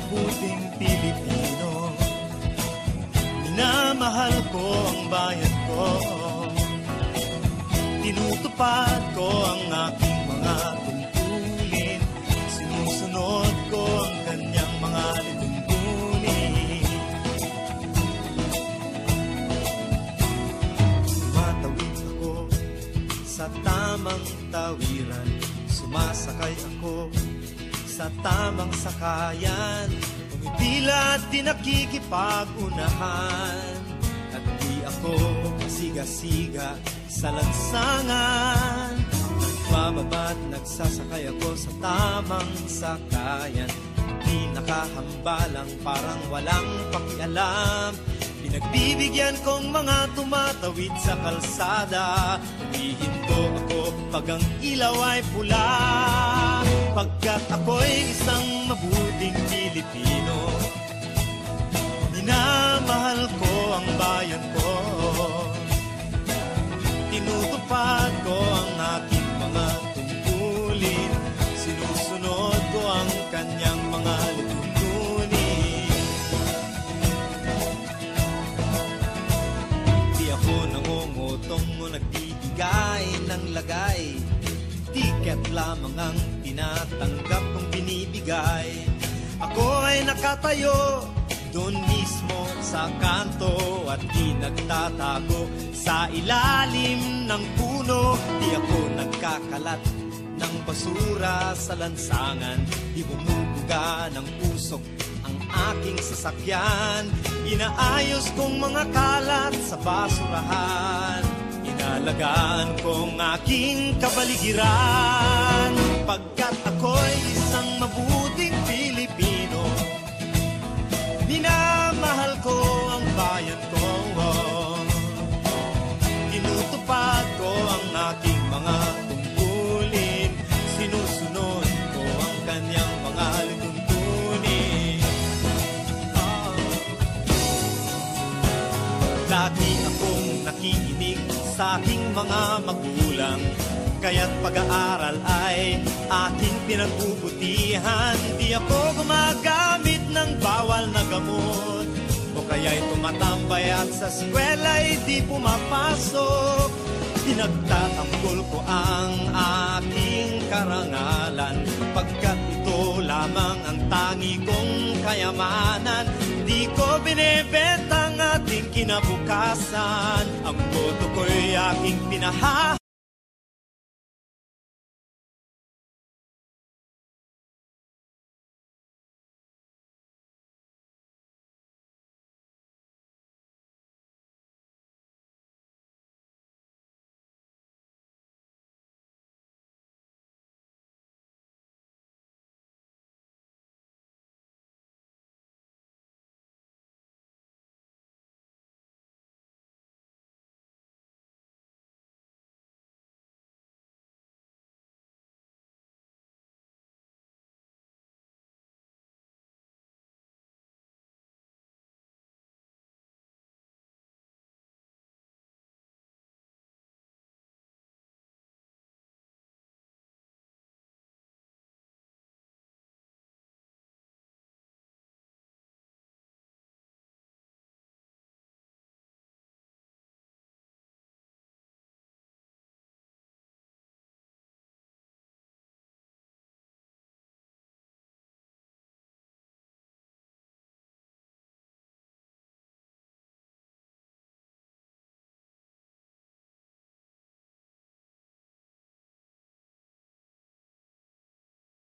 mabuting Pilipino. Minamahal ko ang bayan ko, tinutupad ko ang aking mga tungkulin, sinusunod ko ang kanyang mga lituntunin. Tumatawid ako sa tamang tawiran, sumasakay ako sa tamang sakayan, umipila at di nakikipag-unahan, at di ako kasiga-siga sa lansangan. Nagbababa't nagsasakay ako sa tamang sakayan, di nakahambalang parang walang pakialam. Pinagbibigyan kong mga tumatawid sa kalsada, humihinto ako pag ang ilaw ay pula, pagkat ako'y isang mabuting Pilipino. Minamahal ko ang bayan ko, tinutupad ko ang aking mga tungkulin, sinusunod ko ang kanyang mga lituntunin. Di ako nangungutong o nagbibigay ng lagay, tiket lamang ang tinatanggap kong binibigay. Ako ay nakatayo doon mismo sa kanto at di nagtatago sa ilalim ng puno. Di ako nagkakalat ng basura sa lansangan, di bumubuga ng usok ang aking sasakyan. Inaayos kong mga kalat sa basurahan, inalagaan kong aking kabaligiran, pagkat ako'y isang mabuting Pilipino. Minamahal ko ang bayan ko, tinutupad ko ang aking mga tungkulin, sinusunod ko ang kanyang mga lituntunin. Lagi akong nakikinig sa aking mga magulang, kaya't pag-aaral ay aking pinagbubutihan. Di ako gumagamit ng bawal na gamot, o kaya'y tumatambay at sa eskwela'y di pumapasok. Pinagtatanggol ko ang aking karangalan, pagkat ito lamang ang tangi kong kayamanan. Di ko binebenta ang ating kinabukasan, ang boto ko'y aking pinahahalagahan.